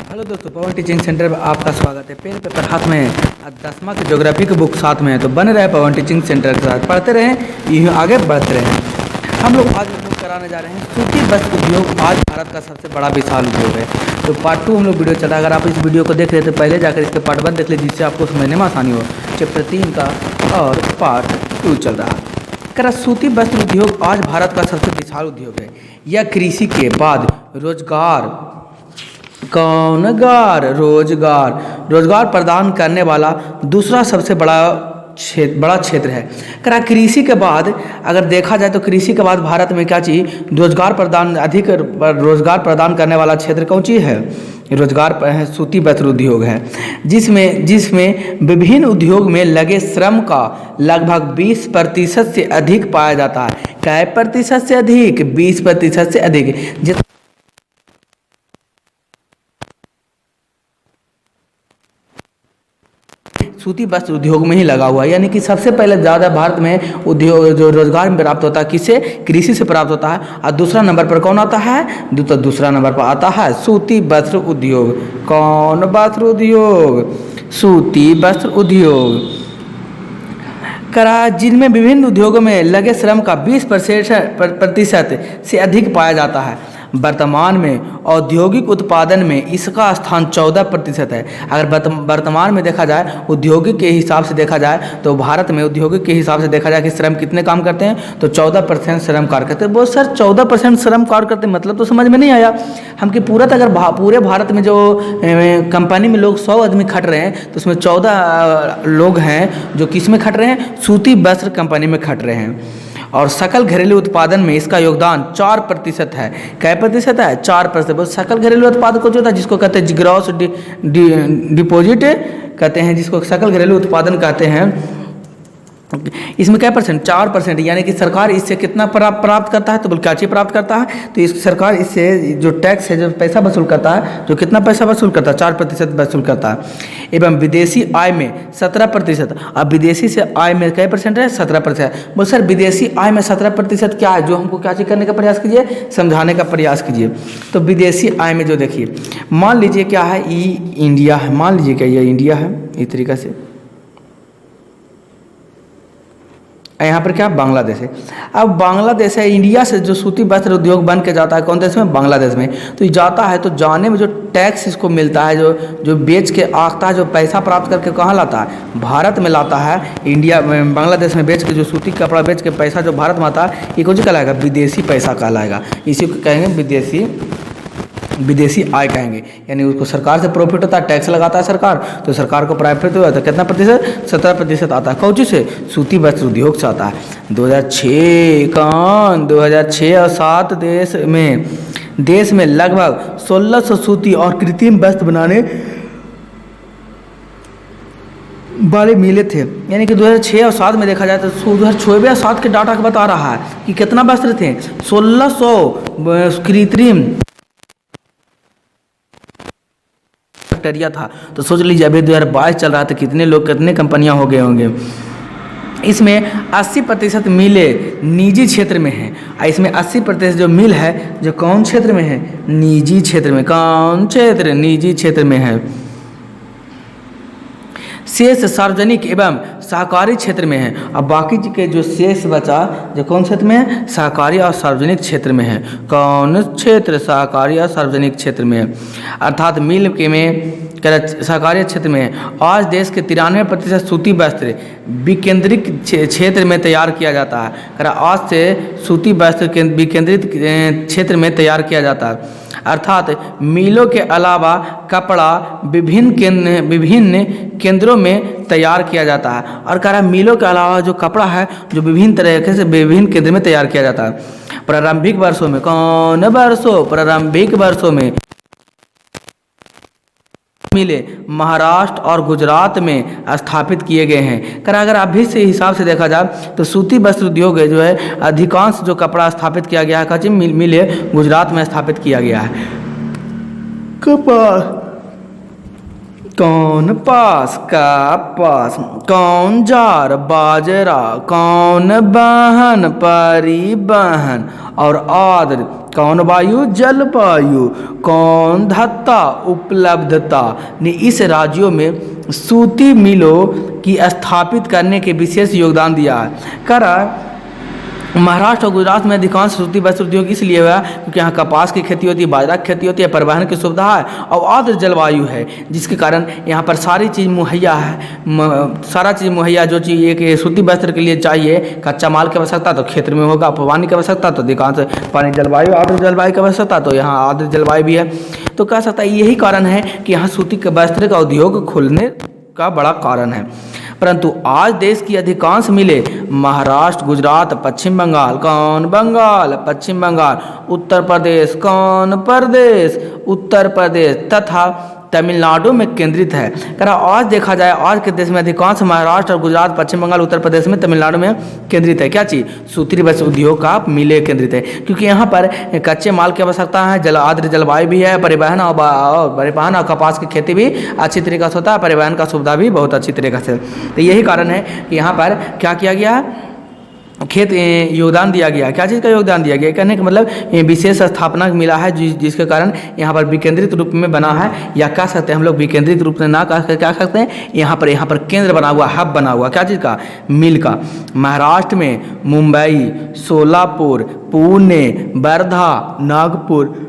Hello दोस्तों, पवन teaching centre में आपका स्वागत है। पेन पेपर हाथ में है, 10वां की ज्योग्राफी की बुक साथ में है, तो बने रहे पवन टीचिंग सेंटर के साथ, पढ़ते रहें, यूँ आगे बढ़ते रहें। हम लोग आज बुक कराने जा रहे हैं सूती वस्त्र उद्योग आज भारत का सबसे बड़ा विशाल उद्योग है। तो पार्ट 2 हम लोग वीडियो चला। अगर आप इस वीडियो को देख रहे थे पहले जाकर इसके पार्ट 1 देख लीजिए, जिससे आपको समझने में आसानी हो। चैप्टर 3 का और पार्ट 2 चल रहा है। करा सूती वस्त्र उद्योग आज भारत का सबसे विशाल उद्योग है। यह कृषि के बाद रोजगार प्रदान करने वाला दूसरा सबसे बड़ा क्षेत्र है। करा कृषि के बाद अगर देखा जाए तो कृषि के बाद भारत में क्या चीज़ अधिक रोजगार प्रदान करने वाला क्षेत्र कौन चीज़ है? रोजगार है, सूती वस्त्र उद्योग है, जिसमें विभिन्न उद्योग में लगे श्रम का लगभग 20% से अधिक पाया जाता है। कै प्रतिशत से अधिक? 20% से अधिक। सूती वस्त्र उद्योग में ही लगा हुआ है, यानी कि सबसे पहले ज़्यादा भारत में उद्योग जो रोजगार में प्राप्त होता है किससे? कृषि से प्राप्त होता है। और दूसरा नंबर पर कौन आता है? दूसरा नंबर पर आता है सूती वस्त्र उद्योग। कौन वस्त्र उद्योग? सूती वस्त्र उद्योग। करा जिनमें विभिन्न उद्योगों में लगे श्रम का 20% से अधिक पाया जाता है। वर्तमान में औद्योगिक उत्पादन में इसका स्थान 14% है। अगर वर्तमान में देखा जाए, औद्योगिक के हिसाब से देखा जाए तो भारत में औद्योगिक के हिसाब से देखा जाए कि श्रम कितने काम करते हैं, तो 14% श्रम कार्य करते हैं। बहुत सर 14% श्रम कार्य करते हैं, मतलब तो समझ में नहीं आया हमके पूरा। तो अगर पूरे भारत में जो कंपनी में लोग 100 आदमी खट रहे हैं तो उसमें 14 लोग हैं जो किस में खट रहे हैं? सूती वस्त्र कंपनी में खट रहे हैं। और सकल घरेलू उत्पादन में इसका योगदान 4% है। कै प्रतिशत है? 4%। सकल घरेलू उत्पादन को जो था, जिसको कहते हैं ग्रॉस डिपॉजिट कहते हैं, जिसको सकल घरेलू उत्पादन कहते हैं, इसमें क्या परसेंट? 4%। यानी कि सरकार इससे कितना प्राप्त करता है? तो बोल क्या चीज़ प्राप्त करता है? तो इस सरकार इससे जो टैक्स है, जो पैसा वसूल करता है, जो कितना पैसा वसूल करता है? 4% वसूल करता है। एवं विदेशी आय में 17%। अब विदेशी से आय में क्या परसेंट है? 17%। बोल सर विदेशी आय में 17% क्या है? जो हमको क्या चीज़ करने का प्रयास कीजिए, समझाने का प्रयास कीजिए। तो विदेशी आय में जो देखिए, मान लीजिए क्या है, ये इंडिया है, मान लीजिए क्या ये इंडिया है, इस तरीक़ा से। यहाँ पर क्या? बांग्लादेश है। अब बांग्लादेश है, इंडिया से जो सूती वस्त्र उद्योग बन के जाता है कौन देश में? बांग्लादेश में। तो ये जाता है तो जाने में जो टैक्स इसको मिलता है, जो बेच के आता है, जो पैसा प्राप्त करके कहाँ लाता है? भारत में लाता है। इंडिया में बांग्लादेश में बेच के जो सूती कपड़ा बेच के पैसा जो भारत में आता है, ये कौन सी कहलाएगा? विदेशी पैसा कहलाएगा। इसी को कहेंगे विदेशी आय कहेंगे। यानी उसको सरकार से प्रॉफिट होता है, टैक्स लगाता है सरकार, तो सरकार को प्रॉफिट होता है। कितना प्रतिशत? 17% आता है। कौन चीज़ से? सूती वस्त्र उद्योग से आता है। 2006 और 7 देश में लगभग 1600 सूती और कृत्रिम वस्त्र बनाने वाले मिले थे। यानी कि 2006 और 7 में देखा जाए तो 2006 और 7 के डाटा बता रहा है कि कितना वस्त्र थे? 1600 कृत्रिम बैक्टीरिया था। तो सोच लीजिए अभी 2022 चल रहा था, कितने लोग, कितने कंपनियां हो गए होंगे। इसमें 80% मिलें निजी क्षेत्र में है। इसमें 80% जो मिल है, जो कौन क्षेत्र में है? निजी क्षेत्र में। कौन क्षेत्र? निजी क्षेत्र में है। शेष सार्वजनिक एवं सहकारी क्षेत्र में है। अब बाकी के जो शेष बचा, जो कौन क्षेत्र में है? सहकारी और सार्वजनिक क्षेत्र में है। कौन क्षेत्र? सहकारी और सार्वजनिक क्षेत्र में है। अर्थात मिल के में सहकारी क्षेत्र में है। आज देश के 93% सूती वस्त्र विकेंद्रित क्षेत्र में तैयार किया जाता है। आज से सूती वस्त्र विकेंद्रित क्षेत्र में तैयार किया जाता है। अर्थात मिलों के अलावा कपड़ा विभिन्न केंद्रों में तैयार किया जाता है। और कह रहा है मिलों के अलावा जो कपड़ा है, जो विभिन्न तरीके से विभिन्न केंद्र में तैयार किया जाता है। प्रारंभिक वर्षों में, कौन वर्षों? प्रारंभिक वर्षों में मिले महाराष्ट्र और गुजरात में स्थापित किए गए हैं। अगर अभी से हिसाब से देखा जाए तो सूती वस्त्र उद्योग जो है, अधिकांश जो कपड़ा स्थापित किया गया है मिले गुजरात में स्थापित किया गया है। कपास कौन पास कपास, कौन जार बाजरा, कौन वाहन परिवहन, और आर्द्र कौन वायु जलवायु, कौन धत्ता उपलब्धता ने इस राज्यों में सूती मिलों की स्थापित करने के विशेष योगदान दिया है। करा महाराष्ट्र और गुजरात में अधिकांश सूती वस्त्र उद्योग इसलिए हुआ क्योंकि यहाँ कपास की खेती होती है, बाजरा की खेती होती है, परिवहन की सुविधा है और आर्द्र जलवायु है, जिसके कारण यहाँ पर सारी चीज़ मुहैया है। सारा चीज़ मुहैया, जो चीज़ एक सूती वस्त्र के लिए चाहिए, कच्चा माल की आवश्यकता तो क्षेत्र में होगा, पानी की आवश्यकता तो अधिकांश पानी जलवायु, आर्द्र जलवायु की आवश्यकता तो यहाँ आर्द्र जलवायु भी है। तो कह सकता है यही कारण है कि यहाँ सूती के वस्त्र का उद्योग खुलने का बड़ा कारण है। परंतु आज देश की अधिकांश मिलें महाराष्ट्र, गुजरात, पश्चिम बंगाल, कौन बंगाल, पश्चिम बंगाल, उत्तर प्रदेश, कौन प्रदेश, उत्तर प्रदेश तथा तमिलनाडु में केंद्रित है। करा आज देखा जाए आज के देश में अधिकांश महाराष्ट्र और गुजरात, पश्चिम बंगाल, उत्तर प्रदेश में, तमिलनाडु में केंद्रित है। क्या चीज़? सूती वस्त्र उद्योग का मिले केंद्रित है, क्योंकि यहाँ पर कच्चे माल की आवश्यकता है, आर्द्र जलवायु भी है, परिवहन और कपास की खेती भी अच्छी तरीके से होता है, परिवहन का सुविधा भी बहुत अच्छी तरीके से। तो यही कारण है कि यहाँ पर क्या किया गया है, खेत योगदान दिया गया। क्या चीज़ का योगदान दिया गया? कहने का मतलब विशेष स्थापना मिला है जिसके कारण यहाँ पर विकेंद्रित रूप में बना है, या कह सकते हैं हम लोग विकेंद्रित रूप में ना कह क्या सकते हैं, यहाँ पर केंद्र बना हुआ, हब बना हुआ। क्या चीज़ का? मिल का। महाराष्ट्र में मुंबई, सोलापुर, पुणे, वर्धा, नागपुर,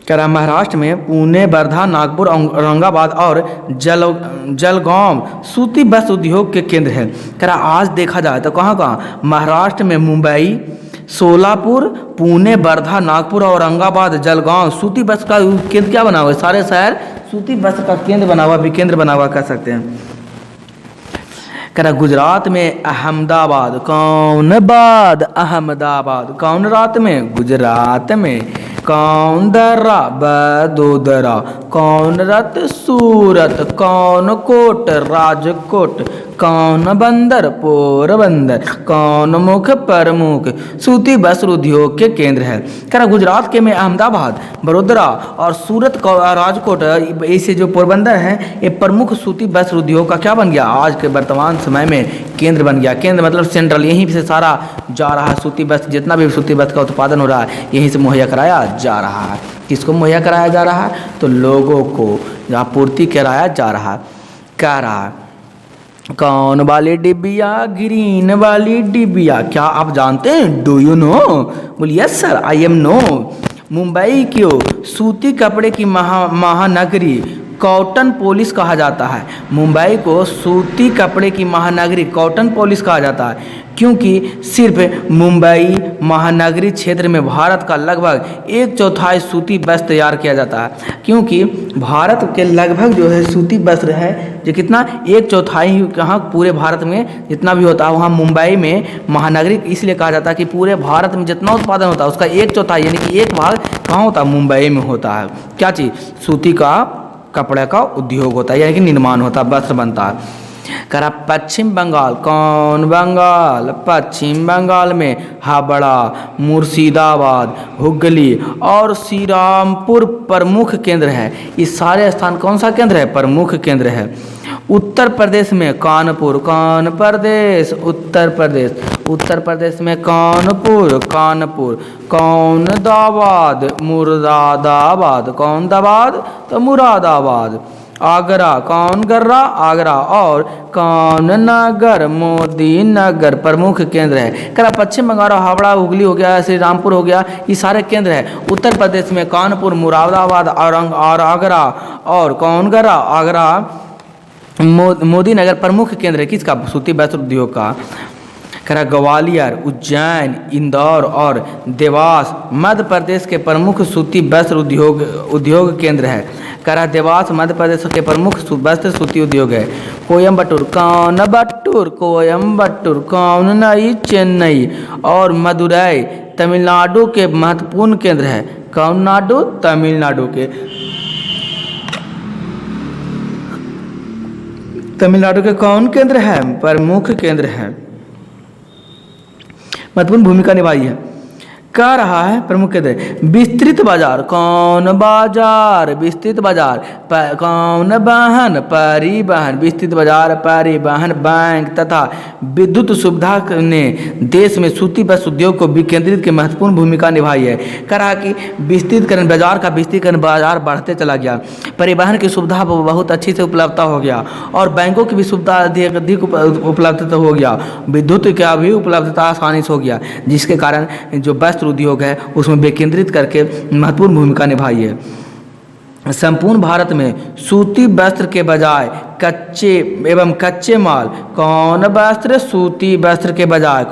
करा महाराष्ट्र में पुणे, वर्धा, नागपुर, औरंगाबाद और जलगांव सूती वस्त्र उद्योग के केंद्र हैं। करा आज देखा जाए तो कहाँ कहाँ? महाराष्ट्र में मुंबई, सोलापुर, पुणे, वर्धा, नागपुर, औरंगाबाद, जलगांव सूती वस्त्र का केंद्र क्या बना हुआ है? सारे शहर सूती वस्त्र का केंद्र बना हुआ, विकेंद्र बना हुआ कह सकते हैं। करा गुजरात में अहमदाबाद, कौन बाद, अहमदाबाद, कौन रात में? गुजरात में, कौन दर्रा, बदोदरा, कौन रत, सूरत, कौन कोट, राजकोट, कौन बंदर, पोरबंदर, कौन मुख, प्रमुख सूती वस्त्र उद्योग के केंद्र है। करा गुजरात के में अहमदाबाद, बड़ोदरा और सूरत, राजकोट, ऐसे जो पोरबंदर हैं ये प्रमुख सूती वस्त्र उद्योग का क्या बन गया? आज के वर्तमान समय में केंद्र बन गया। केंद्र मतलब सेंट्रल, यहीं से सारा जा रहा है सूती वस्त्र, जितना भी सूती वस्त्र का उत्पादन हो रहा है यहीं से मुहैया कराया जा रहा है। किसको मुहैया कराया जा रहा है? तो लोगों को आपूर्ति कराया जा रहा है। क्या रहा है? कौन वाली डिबिया, ग्रीन वाली डिबिया, क्या आप जानते हैं? Do you know? बोलिए yes sir, I am no. Mumbai क्यों सूती कपड़े की महानगरी कॉटन पोलिस कहा जाता है। मुंबई को सूती कपड़े की महानगरी कॉटन पोलिस कहा जाता है क्योंकि सिर्फ मुंबई महानगरी क्षेत्र में भारत का लगभग 1/4 सूती वस्त्र तैयार किया जाता है। क्योंकि भारत के लगभग जो है सूती वस्त्र है जो कितना 1/4 कहाँ पूरे भारत में जितना भी होता है वहाँ मुंबई में महानगरी इसलिए कहा जाता है कि पूरे भारत में जितना उत्पादन होता है उसका 1/4 यानी कि एक भाग कहाँ होता है? मुंबई में होता है। क्या चीज़? सूती का कपड़े का उद्योग होता है यानी कि निर्माण होता है, वस्त्र बनता है। करा पश्चिम बंगाल, कौन बंगाल? पश्चिम बंगाल में हावड़ा, मुर्शिदाबाद, हुगली और श्रीरामपुर प्रमुख केंद्र है। ये सारे स्थान कौन सा केंद्र है? प्रमुख केंद्र है। उत्तर प्रदेश में कानपुर, कौन प्रदेश? उत्तर प्रदेश। उत्तर प्रदेश में कानपुर, कानपुर, कौन दाबाद? मुरादाबाद, कौन दाबाद? तो मुरादाबाद। आगरा, कौन गर्रा? आगरा और कौन नगर? मोदी नगर प्रमुख केंद्र है। करा पश्चिम बंगाल हावड़ा, हुगली हो गया, श्री रामपुर हो गया, ये सारे केंद्र है। उत्तर प्रदेश में कानपुर, मुरादाबाद और आगरा और कौन गर्रा? आगरा, मोदी नगर प्रमुख केंद्र है किसका? सूती वस्त्र उद्योग का। करा ग्वालियर, उज्जैन, इंदौर और देवास मध्य प्रदेश के प्रमुख सूती वस्त्र उद्योग केंद्र है। करा देवास मध्य प्रदेश के प्रमुख वस्त्र सूती उद्योग है। कोयम्बटूर, कौन बट्टूर? कोयम्बटूर, कौन नई? चेन्नई और मदुरई तमिलनाडु के महत्वपूर्ण केंद्र है। कौन नाडु? तमिलनाडु के। तमिलनाडु के कौन केंद्र है? प्रमुख केंद्र है, महत्वपूर्ण भूमिका निभाई है। कह रहा है प्रमुख कहते विस्तृत बाजार, कौन बाजार, विस्तृत बाजार, कौन वाहन, परिवहन, विस्तृत बाजार, परिवहन, बैंक तथा विद्युत सुविधा ने देश में सूती वस्त्र उद्योग को विकेंद्रित की महत्वपूर्ण भूमिका निभाई है। कह रहा कि विस्तृतकरण, बाजार का विस्तृतकरण, बाजार बढ़ते चला गया, परिवहन की सुविधा बहुत अच्छी से उपलब्धता हो गया और बैंकों की भी सुविधा अधिक उपलब्धता हो गया, विद्युत का भी उपलब्धता आसानी से हो गया, जिसके कारण जो वस्त्र उद्योग है उसमें विकेंद्रित करके महत्वपूर्ण भूमिका निभाई है। संपूर्ण भारत में सूती वस्त्र के बजाय कच्चे एवं कच्चे माल, कौन वस्त्र, सूती वस्त्र के बजाय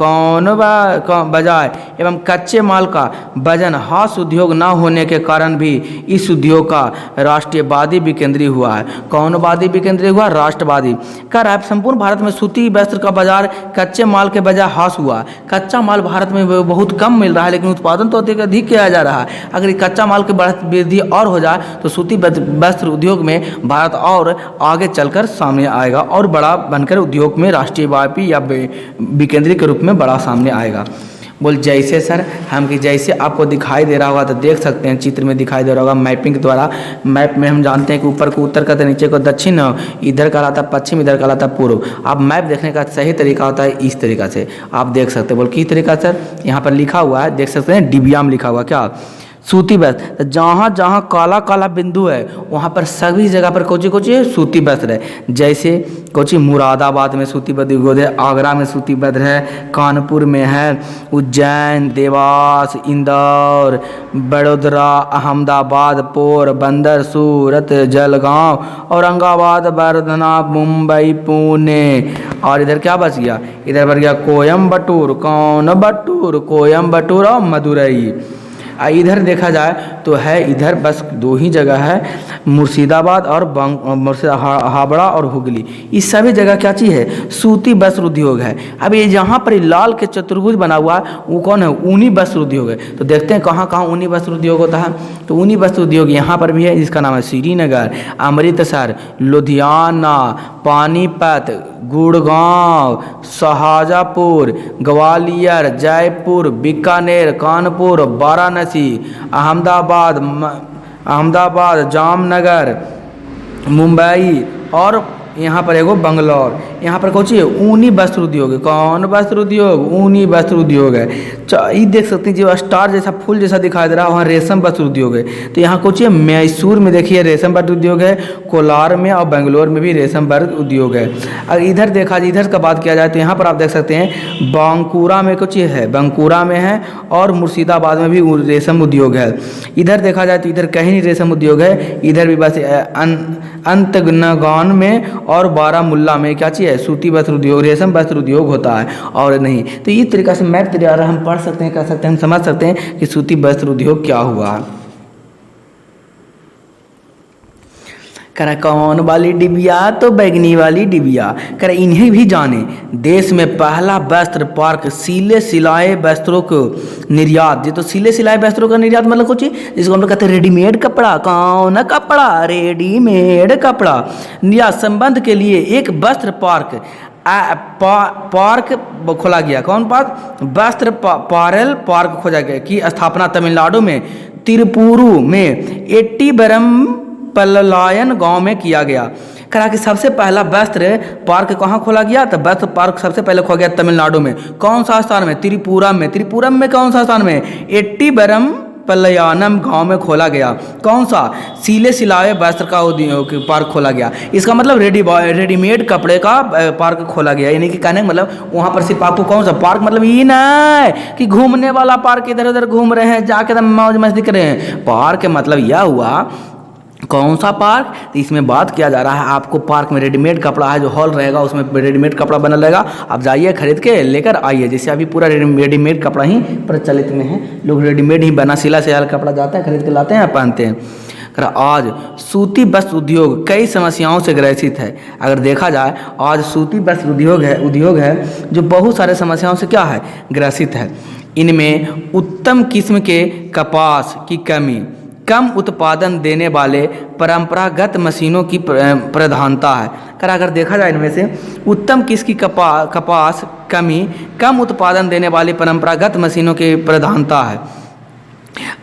बजाय एवं कच्चे माल का वजन हाथ उद्योग न होने के कारण भी इस उद्योग का राष्ट्रवादी विकेंद्रीय हुआ है। कौन वादी विकेंद्रीय हुआ? राष्ट्रवादी। कह रहा है संपूर्ण भारत में सूती वस्त्र का बाजार कच्चे माल के बजाय हाथ हुआ। कच्चा माल भारत में बहुत कम मिल रहा है लेकिन उत्पादन तो अधिक किया जा रहा है। अगर कच्चा माल की वृद्धि और हो जाए तो सूती वस्त्र उद्योग में भारत और आगे चलकर सामने आएगा और बड़ा बनकर उद्योग में राष्ट्रीयव्यापी या विकेंद्रीय के रूप में बड़ा सामने आएगा। बोल जैसे सर हम कि जैसे आपको दिखाई दे रहा होगा तो देख सकते हैं, चित्र में दिखाई दे रहा होगा मैपिंग के द्वारा। मैप में हम जानते हैं कि ऊपर को उत्तर का तो नीचे को दक्षिण, इधर का रहता पश्चिम, इधर का रहता पूर्व। अब मैप देखने का सही तरीका होता है इस तरीका से, आप देख सकते हैं। बोल किस तरीका सर? यहाँ पर लिखा हुआ है, देख सकते हैं डिबिया में लिखा हुआ क्या? सूती वस्त्र। जहाँ जहाँ काला काला बिंदु है वहाँ पर सभी जगह पर कोची है सूती वस्त्र है। जैसे कोची मुरादाबाद में सूती वस्त्र है, आगरा में सूती वस्त्र है, कानपुर में है, उज्जैन, देवास, इंदौर, बड़ोदरा, अहमदाबाद, पोरबंदर, सूरत, जलगांव, औरंगाबाद, वर्धना, मुंबई, पुणे। और इधर क्या बच गया? इधर बच गया कोयम्बटूर, कौन बटूर, कोयम्बटूर और मदुरई। इधर देखा जाए तो है इधर बस दो ही जगह है, मुर्शिदाबाद और हावड़ा और हुगली। इस सभी जगह क्या चीज़ है? सूती वस्त्र उद्योग है। अब ये जहाँ पर लाल के चतुर्भुज बना हुआ वो कौन है? ऊनी वस्त्र उद्योग है। तो देखते हैं कहाँ कहाँ ऊनी वस्त्र उद्योग होता है। तो ऊनी वस्त्र उद्योग यहाँ पर भी है, जिसका नाम है श्रीनगर, अमृतसर, लुधियाना, पानीपत, गुड़गांव, शाहजहाँपुर, ग्वालियर, जयपुर, बीकानेर, कानपुर, वाराणसी, अहमदाबाद, जामनगर, मुंबई और यहाँ पर एगो बंगलौर। यहाँ पर कौन सी है? ऊनी वस्त्र उद्योग है। कौन वस्त्र उद्योग? ऊनी वस्त्र उद्योग है। ये देख सकते हैं जो स्टार जैसा फूल जैसा दिखाई दे रहा है वहाँ रेशम वस्त्र उद्योग है। तो यहाँ कौन सी है? मैसूर में देखिए रेशम वस्त्र उद्योग है, कोलार में और बेंगलोर में भी रेशम वस्त्र उद्योग है। अगर इधर देखा जाए, इधर का बात किया जाए तो यहाँ पर आप देख सकते हैं बांकुरा में कुछ है, बांकुरा में है और मुर्शिदाबाद में भी रेशम उद्योग है। इधर देखा जाए तो इधर कहीं नहीं रेशम उद्योग है, इधर भी बस अंतगनगान में और बारामुल्ला में क्या चीज़ है? सूती वस्त्र उद्योग, रेशम वस्त्र उद्योग होता है और नहीं। तो इस तरीक़ा से मैप के द्वारा हम पढ़ सकते हैं, कर सकते हैं, हम समझ सकते हैं कि सूती वस्त्र उद्योग क्या हुआ। करा कौन वाली डिबिया? तो बैगनी वाली डिबिया। करा इन्हें भी जाने। देश में पहला वस्त्र पार्क सिले सिलाए वस्त्रों को निर्यात, ये तो सिले सिलाए वस्त्रों का निर्यात मतलब कुछ जिसको हम लोग कहते हैं रेडीमेड कपड़ा। कौन कपड़ा? रेडीमेड कपड़ा निर्यात संबंध के लिए एक वस्त्र पार्क खोला गया। कौन पार्क? वस्त्र पारेल पार्क खोजा गया की स्थापना तमिलनाडु में तिरुपुरु में एट्टीबरम पल्लायन गांव में किया गया। कहा कि सबसे पहला वस्त्र पार्क कहाँ खोला गया? तो वस्त्र पार्क सबसे पहले खोला गया तमिलनाडु में। कौन सा स्थान में? त्रिपुरम में। त्रिपुरम में कौन सा स्थान में? एट्टीबरम पल्लायनम गांव में खोला गया। कौन सा? सिले सिलाए वस्त्र का पार्क खोला गया। इसका मतलब रेडीमेड कपड़े का पार्क खोला गया। यानी कि कहने मतलब वहाँ पर सिर्फ आपको कौन सा पार्क मतलब ये नहीं कि घूमने वाला पार्क, इधर उधर घूम रहे हैं जाके एकदम मौज मस्ती कर रहे हैं। पार्क मतलब यह हुआ कौन सा पार्क? तो इसमें बात किया जा रहा है आपको पार्क में रेडीमेड कपड़ा है, जो हॉल रहेगा उसमें रेडीमेड कपड़ा बना रहेगा, आप जाइए खरीद के लेकर आइए। जैसे अभी पूरा रेडीमेड कपड़ा ही प्रचलित में है, लोग रेडीमेड ही बना सिला कपड़ा जाते हैं खरीद के लाते हैं पहनते हैं। आज सूती वस्त्र उद्योग कई समस्याओं से ग्रसित है। अगर देखा जाए आज सूती वस्त्र उद्योग है जो बहुत सारे समस्याओं से क्या है? ग्रसित है। इनमें उत्तम किस्म के कपास की कमी, कम उत्पादन देने वाले परंपरागत मशीनों की प्रधानता है। अगर देखा जाए इनमें से उत्तम किसकी कपास कमी कम उत्पादन देने वाली परंपरागत मशीनों की प्रधानता है।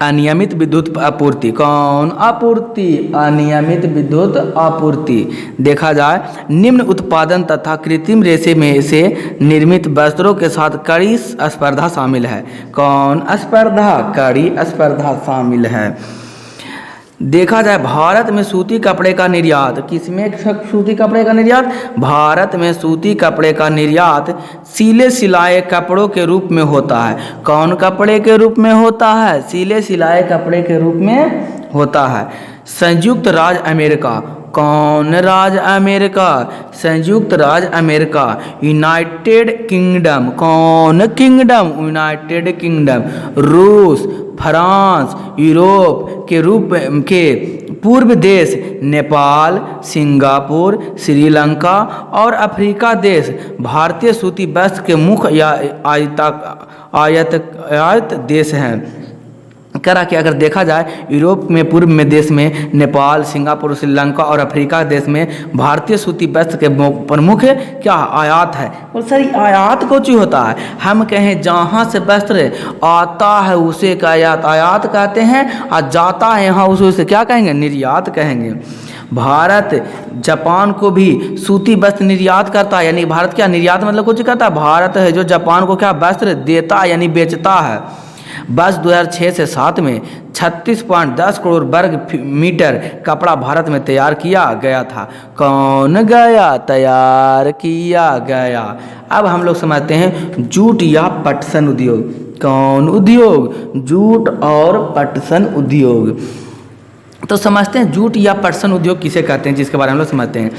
अनियमित विद्युत आपूर्ति। कौन आपूर्ति? अनियमित विद्युत आपूर्ति। देखा जाए निम्न उत्पादन तथा कृत्रिम रेशे में से निर्मित वस्त्रों के साथ कड़ी स्पर्धा शामिल है। कौन स्पर्धा? कड़ी स्पर्धा शामिल है। देखा जाए भारत में सूती कपड़े का निर्यात। किसमें सूती कपड़े का निर्यात? भारत में सूती कपड़े का निर्यात सिले सिलाए कपड़ों के रूप में होता है। कौन कपड़े के रूप में होता है? सिले सिलाए कपड़े के रूप में होता है। संयुक्त राज्य अमेरिका। कौन राज्य अमेरिका? संयुक्त राज्य अमेरिका। United kingdom. कौन किंगडम? United kingdom. रूस, फ्रांस, यूरोप के पूर्व देश नेपाल, सिंगापुर, श्रीलंका और अफ्रीका देश भारतीय सूती वस्त्र के मुख्य आयात देश हैं। कि अगर देखा जाए यूरोप में पूर्व में देश में नेपाल, सिंगापुर, श्रीलंका और अफ्रीका देश में भारतीय सूती वस्त्र के प्रमुख क्या आयात है। और सर आयात कौन चीज होता है? हम कहें जहाँ से वस्त्र आता है उसे का आयात कहते हैं, और जाता है यहाँ उसे क्या कहेंगे? निर्यात कहेंगे। भारत जापान को भी सूती वस्त्र निर्यात करता है। यानी भारत क्या निर्यात मतलब कुछ करता है? भारत है जो जापान को क्या वस्त्र देता है यानी बेचता है। वर्ष 2006 से 7 में 36.10 करोड़ वर्ग मीटर कपड़ा भारत में तैयार किया गया था। कौन गया? तैयार किया गया। अब हम लोग समझते हैं जूट या पटसन उद्योग। कौन उद्योग? जूट और पटसन उद्योग। तो समझते हैं जूट या पटसन उद्योग किसे कहते हैं, जिसके बारे में हम लोग समझते हैं।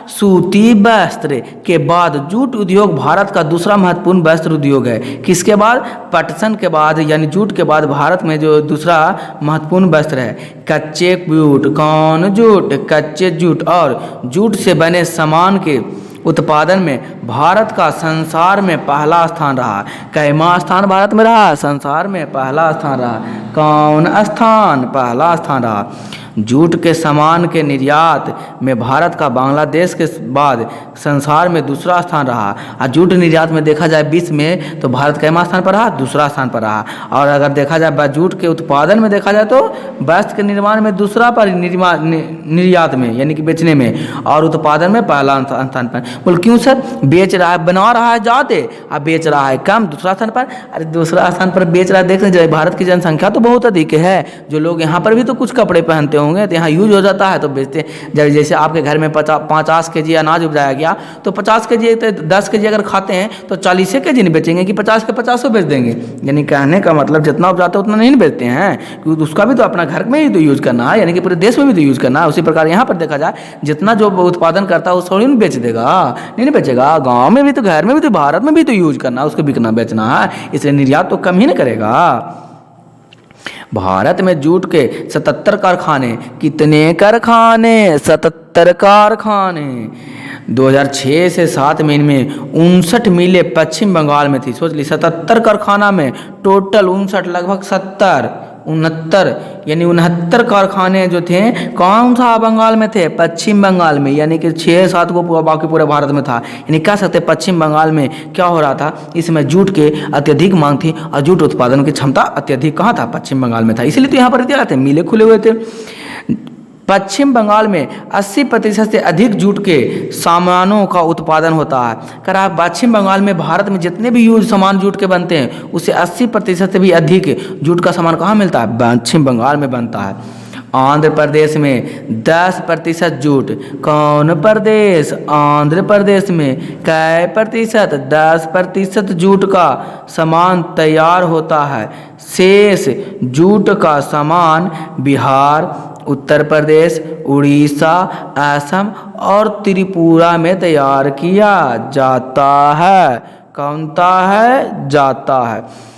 सूती वस्त्र के बाद जूट उद्योग भारत का दूसरा महत्वपूर्ण वस्त्र उद्योग है। किसके बाद? पटसन के बाद यानी जूट के बाद भारत में जो दूसरा महत्वपूर्ण वस्त्र है कच्चे जूट। कौन जूट? कच्चे जूट और जूट से बने सामान के उत्पादन में भारत का संसार में पहला स्थान रहा। कैमा स्थान भारत में रहा? संसार में पहला स्थान रहा। कौन स्थान? पहला स्थान रहा। जूट के सामान के निर्यात में भारत का बांग्लादेश के बाद संसार में दूसरा स्थान रहा। और जूट निर्यात में देखा जाए विश्व में तो भारत कैमा स्थान पर रहा? दूसरा स्थान पर रहा। और अगर देखा जाए जूट के उत्पादन में देखा जाए तो वस्त्र के निर्माण में दूसरा पर, निर्यात में यानी कि बेचने में, और उत्पादन में पहला स्थान पर। बोल क्यों सर? बेच रहा है, बना रहा है ज़्यादा और बेच रहा है कम, दूसरा स्थान पर। अरे दूसरा स्थान पर बेच रहा है, देखने जाए भारत की जनसंख्या तो बहुत अधिक है, जो लोग यहाँ पर भी तो कुछ कपड़े पहनते होंगे तो यहाँ यूज हो जाता है तो बेचते हैं। जब जैसे आपके घर में 50 kg अनाज उपजाया गया तो 50 kg 10 kg अगर खाते हैं तो 40 kg नहीं बेचेंगे कि 50 के 50 बेच देंगे। यानी कहने का मतलब जितना उपजाते हैं उतना नहीं बेचते हैं, क्योंकि उसका भी तो अपना घर में ही तो यूज करना है, यानी कि पूरे देश में भी तो यूज करना है। उसी प्रकार यहाँ पर देखा जाए जितना जो उत्पादन करता है वो थोड़ी नहीं बेच देगा, नहीं बेचेगा। गाँव में भी तो, घर में भी तो, भारत में भी तो यूज करना है, उसको बिकना बेचना है, इसलिए निर्यात तो कम ही नहीं करेगा। भारत में जूट के 77 कारखाने। कितने कारखाने? 77 कारखाने। 2006 से 7 में इनमें 59 मिलें पश्चिम बंगाल में थी। सोच ली 77 कारखाना में टोटल 59 लगभग 69 यानी 69 कारखाने जो थे कौन सा बंगाल में थे? पश्चिम बंगाल में। यानी कि 6-7 को बाकी पूरे भारत में था। यानी कह सकते पश्चिम बंगाल में क्या हो रहा था, इसमें जूट के अत्यधिक मांग थी और जूट उत्पादन की क्षमता अत्यधिक कहाँ था? पश्चिम बंगाल में था। इसलिए तो यहाँ पर क्या थे? मिले खुले हुए थे। पश्चिम बंगाल में 80% से अधिक जूट के सामानों का उत्पादन होता है। अगर आप पश्चिम बंगाल में भारत में जितने भी यूज सामान जूट के बनते हैं उससे 80% से भी अधिक जूट का सामान कहाँ मिलता है? पश्चिम बंगाल में बनता है। आंध्र प्रदेश में 10% जूट। कौन प्रदेश? आंध्र प्रदेश में कै प्रतिशत? 10% जूट का सामान तैयार होता है। शेष जूट का सामान बिहार, उत्तर प्रदेश, उड़ीसा, असम और त्रिपुरा में तैयार किया जाता है। कौनता है? जाता है।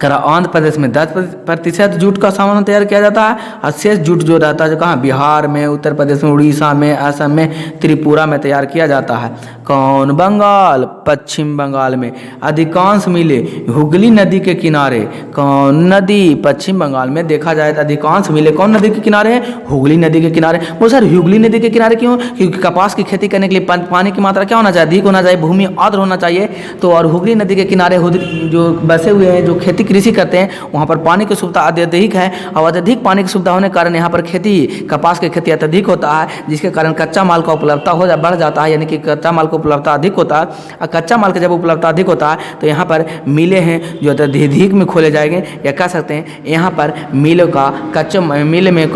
आंध्र प्रदेश में 10% जूट का सामान तैयार किया जाता है और शेष जूट जो रहता है जो कहाँ? बिहार में, उत्तर प्रदेश में, उड़ीसा में, असम में, त्रिपुरा में तैयार किया जाता है। कौन? बंगाल, पश्चिम बंगाल में अधिकांश मिलें हुगली नदी के किनारे। कौन नदी? पश्चिम बंगाल में देखा जाए तो अधिकांश मिलें कौन नदी के किनारे हैं? हुगली नदी के किनारे। वो सर हुगली नदी के किनारे क्यों? क्योंकि कपास की खेती करने के लिए पानी की मात्रा क्या होना चाहिए? अधिक होना चाहिए, भूमि आर्द्र होना चाहिए। तो और हुगली नदी के किनारे जो बसे हुए हैं, जो खेती कृषि करते हैं, वहाँ पर पानी की सुविधा अत्यधिक है और अत्यधिक पानी की सुविधा होने के कारण यहाँ पर खेती, कपास की खेती अत्यधिक होता है, जिसके कारण कच्चा माल का उपलब्धता बढ़ जाता है, यानी कि कच्चा माल का उपलब्धता अधिक होता है। और कच्चा माल का जब उपलब्धता अधिक होता है तो यहाँ पर मिलें हैं जो अत्यधिक में खोले जाएंगे, या कह सकते हैं यहाँ पर मिलों का मिल में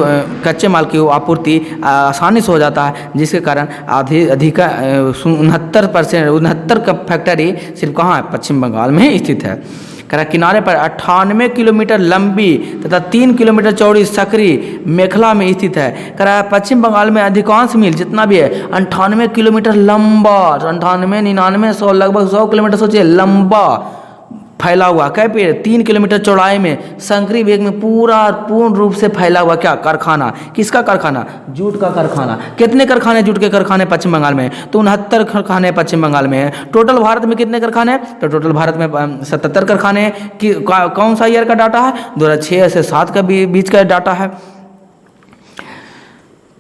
कच्चे माल की आपूर्ति आसानी से हो जाता है, जिसके कारण अधिक 69% का फैक्ट्री सिर्फ कहाँ है? पश्चिम बंगाल में स्थित है। किनारे पर 98 किलोमीटर लंबी तथा 3 किलोमीटर चौड़ी सकरी मेखला में स्थित है। पश्चिम बंगाल में अधिकांश मिल जितना भी है 98 किलोमीटर लंबा, 98, 99, 100, लगभग 100 किलोमीटर सोचिए लंबा फैला हुआ। क्या पे 3 किलोमीटर चौड़ाई में संकरी वेग में पूर्ण रूप से फैला हुआ क्या? कारखाना। किसका कारखाना? जूट का कारखाना। कितने कारखाने जूट के कारखाने पश्चिम बंगाल में? तो 69 कारखाने पश्चिम बंगाल में है। टोटल भारत में कितने कारखाने? तो टोटल भारत में 77 कारखाने। कौन सा ईयर का डाटा है? 2006 से 7 का बीच का डाटा है।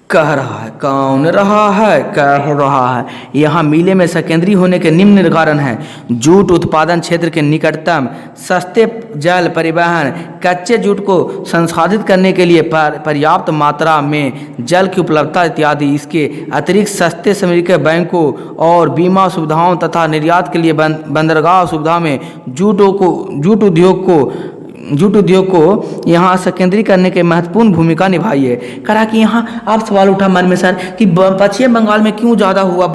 कह रहा है, कौन रहा है? कह रहा है। यहाँ मिले में सेकेंडरी होने के निम्न कारण हैं: जूट उत्पादन क्षेत्र के निकटतम, सस्ते जल परिवहन, कच्चे जूट को संसाधित करने के लिए पर्याप्त मात्रा में जल की उपलब्धता इत्यादि। इसके अतिरिक्त सस्ते सामरिक बैंकों और बीमा सुविधाओं तथा निर्यात के लिए बंदरगाह सुविधा में जूट उद्योग को यहाँ सेकेंडरी करने के महत्वपूर्ण भूमिका निभाई है। कहा कि यहाँ आप सवाल उठा मन में सर कि पश्चिम बंगाल में क्यों ज़्यादा हुआ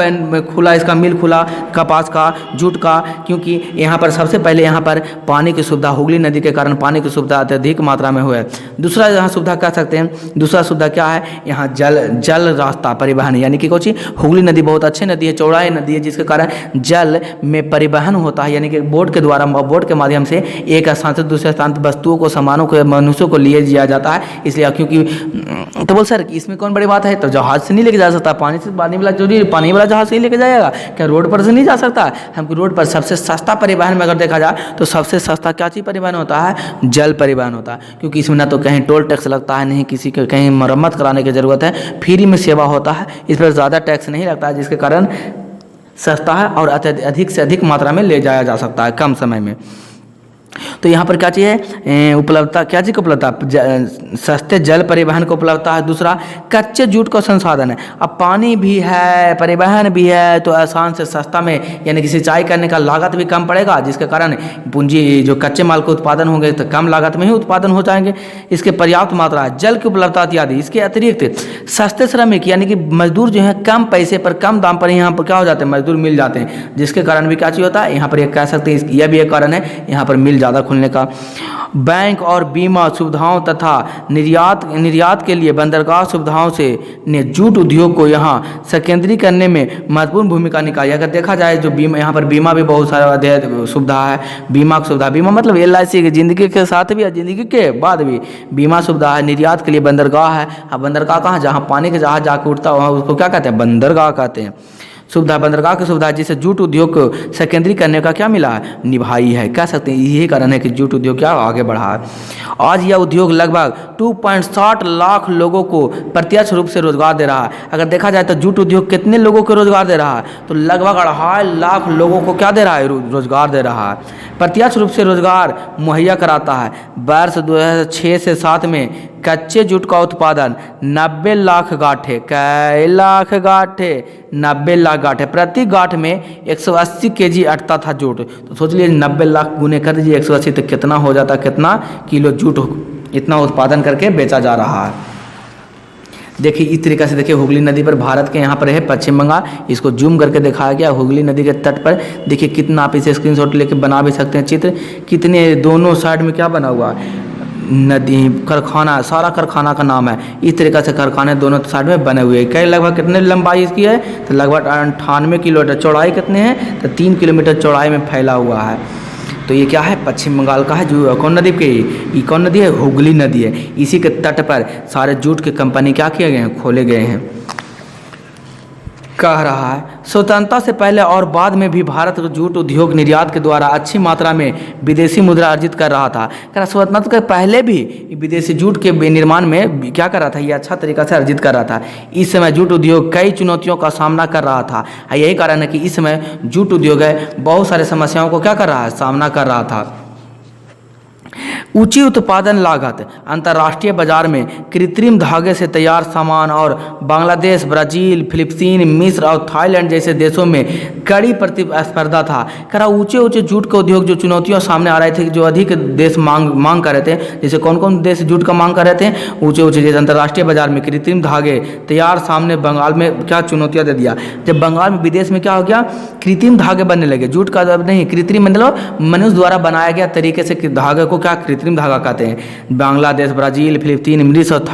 खुला इसका मिल खुला कपास का, जूट का? क्योंकि यहाँ पर सबसे पहले यहाँ पर पानी की सुविधा, हुगली नदी के कारण पानी की सुविधा अत्यधिक मात्रा में हुआ है। दूसरा यहाँ सुविधा कह सकते हैं, दूसरा सुविधा क्या है? यहाँ जल रास्ता परिवहन, यानी कि कुछ हुगली नदी बहुत अच्छी नदी है, चौड़ाई नदी है, जिसके कारण जल में परिवहन होता है, यानी कि बोट के द्वारा, बोट के माध्यम से एक स्थान से दूसरे स्थान वस्तुओं को, सामानों को, मनुष्यों को लिए जाया जाता है। इसलिए क्योंकि तो बोल सर इसमें कौन बड़ी बात है? तो जहाज से नहीं लेके जा सकता, पानी वाला जरूरी, पानी वाला जहाज से ही लेके जाएगा क्या? रोड पर से नहीं जा सकता? हमको रोड पर सबसे सस्ता परिवहन में अगर देखा जाए तो सबसे सस्ता क्या चीज़ परिवहन होता है? जल परिवहन होता है, क्योंकि इसमें ना तो कहीं टोल टैक्स लगता है, नहीं किसी को कहीं मरम्मत कराने की ज़रूरत है, फ्री में सेवा होता है, इस पर ज़्यादा टैक्स नहीं लगता है, जिसके कारण सस्ता है और अधिक से अधिक मात्रा में ले जाया जा सकता है कम समय में। तो यहाँ पर क्या चीज़ है? उपलब्धता, क्या चीज़ की उपलब्धता? सस्ते जल परिवहन को उपलब्धता है। दूसरा कच्चे जूट का संसाधन है। अब पानी भी है, परिवहन भी है, तो आसान से सस्ता में, यानी कि सिंचाई करने का लागत भी कम पड़ेगा, जिसके कारण पूंजी जो कच्चे माल के उत्पादन होंगे तो कम लागत में ही उत्पादन हो जाएंगे। इसके पर्याप्त मात्रा है, जल की उपलब्धता इत्यादि। इसके अतिरिक्त सस्ते श्रमिक, यानी कि मजदूर जो है कम पैसे पर, कम दाम पर यहाँ पर क्या हो जाते हैं? मजदूर मिल जाते हैं, जिसके कारण भी क्या चीज़ होता है? यहाँ पर कह सकते हैं यह भी एक कारण है यहाँ पर मिल ज़्यादा खुलने का। बैंक और बीमा सुविधाओं तथा निर्यात के लिए बंदरगाह सुविधाओं से ने जूट उद्योग को यहाँ सेकेंडरी करने में महत्वपूर्ण भूमिका निभाई। अगर देखा जाए जो बीमा, यहाँ पर बीमा भी बहुत सारा सुविधा है। बीमा की सुविधा, बीमा मतलब LIC की ज़िंदगी के साथ भी और ज़िंदगी के बाद भी बीमा सुविधा है। निर्यात के लिए बंदरगाह है। अब बंदरगाह कहाँ? जहाँ पानी के जहाज जाकर उठता है उसको क्या कहते हैं? बंदरगाह कहते हैं। सुविधा, बंदरगाह की सुविधा, जिससे जूट उद्योग को सेकेंडरी करने का क्या मिला है? निभाई है। कह सकते हैं यही कारण है कि जूट उद्योग क्या आगे बढ़ा है। आज यह उद्योग लगभग 2.60 लाख लोगों को प्रत्यक्ष रूप से रोजगार दे रहा है। अगर देखा जाए तो जूट उद्योग कितने लोगों को रोजगार दे रहा है? तो लगभग 2.5 लाख लोगों को क्या दे रहा है? रोजगार दे रहा है, प्रत्यक्ष रूप से रोजगार मुहैया कराता है। वर्ष 2006 से 7 में कच्चे जूट का उत्पादन 90 लाख गांठे, कई लाख गांठे? 90 लाख गांठे। प्रति गांठ में 180 kg अटता था जूट। तो सोच लीजिए 90 लाख गुने कर दीजिए 180 तो कितना हो जाता? कितना किलो जूट इतना उत्पादन करके बेचा जा रहा है। देखिए इस तरीक़े से देखिए हुगली नदी पर, भारत के यहाँ पर है पश्चिम बंगाल, इसको जूम करके दिखाया गया हुगली नदी के तट पर। देखिए कितना आप इसे स्क्रीनशॉट लेके बना भी सकते हैं चित्र। कितने दोनों साइड में क्या बना हुआ है? नदी, कारखाना, सारा कारखाना का नाम है। इस तरीक़े से कारखाने दोनों साइड में बने हुए हैं। कई लगभग कितने लंबाई इसकी है? तो लगभग 98 किलोमीटर। चौड़ाई कितने हैं? तो 3 किलोमीटर चौड़ाई में फैला हुआ है। तो ये क्या है? पश्चिम बंगाल का है। जो कौन नदी की? ये कौन नदी है? हुगली नदी है। इसी के तट पर सारे जूट के कंपनी क्या किए गए हैं? खोले गए हैं। कह रहा है। स्वतंत्रता से पहले और बाद में भी भारत जूट उद्योग निर्यात के द्वारा अच्छी मात्रा में विदेशी मुद्रा अर्जित कर रहा था। कह रहा स्वतंत्रता के पहले भी विदेशी जूट के निर्माण में क्या कर रहा था, ये अच्छा तरीका से अर्जित कर रहा था। इस समय जूट उद्योग कई चुनौतियों का सामना कर रहा था। यही कारण है कि इस समय जूट उद्योग है बहुत सारे समस्याओं को क्या कर रहा है, सामना कर रहा था। ऊंची उत्पादन लागत, अंतर्राष्ट्रीय बाजार में कृत्रिम धागे से तैयार सामान और बांग्लादेश, ब्राज़ील, फिलीपीन, मिस्र और थाईलैंड जैसे देशों में कड़ी प्रतिस्पर्धा था। कह रहा ऊंचे जूट के उद्योग जो चुनौतियां सामने आ रहे थे, जो अधिक देश मांग कर रहे थे। जैसे कौन कौन देश जूट का मांग कर रहे थे, ऊंचे जैसे अंतर्राष्ट्रीय बाजार में कृत्रिम धागे तैयार, सामने बंगाल में क्या चुनौतियाँ दे दिया। जब बंगाल में विदेश में क्या हो गया, कृत्रिम धागे बनने लगे। जूट का नहीं, कृत्रिम मतलब मनुष्य द्वारा बनाया गया तरीके से धागे को क्या कृत्रिम धागा कहते हैं। बांग्लादेश, ब्राज़ील, फिलीपीन, मिस्र और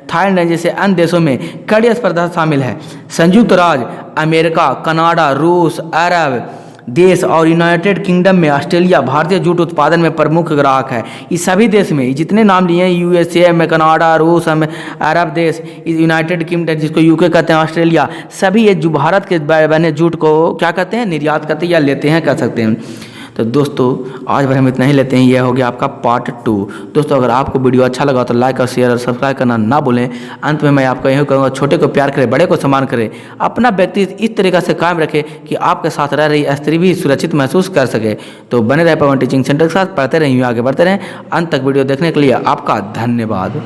थाईलैंड जैसे अन्य देशों में कड़ी स्पर्धा शामिल है। संयुक्त राज्य अमेरिका, कनाडा, रूस, अरब देश और यूनाइटेड किंगडम में ऑस्ट्रेलिया भारतीय जूट उत्पादन में प्रमुख ग्राहक है। इस सभी देश में जितने नाम लिए हैं, यूएसए में, कनाडा, रूस, अरब देश, यूनाइटेड किंगडम जिसको यूके कहते हैं, ऑस्ट्रेलिया, सभी ये जो भारत के बने जूट को क्या कहते हैं, निर्यात करते हैं या लेते हैं, कह सकते हैं। तो दोस्तों आज भर हम इतना ही लेते हैं। यह हो गया आपका पार्ट 2। दोस्तों अगर आपको वीडियो अच्छा लगा तो लाइक और शेयर और सब्सक्राइब करना ना भूलें। अंत में मैं आपको यही कहूँगा, छोटे को प्यार करें, बड़े को सम्मान करें, अपना व्यक्ति इस तरीक़े से कायम रखें कि आपके साथ रह रही स्त्री भी सुरक्षित महसूस कर सके। तो बने रहे पवन टीचिंग सेंटर के साथ, पढ़ते रहें, आगे बढ़ते रहें। अंत तक वीडियो देखने के लिए आपका धन्यवाद।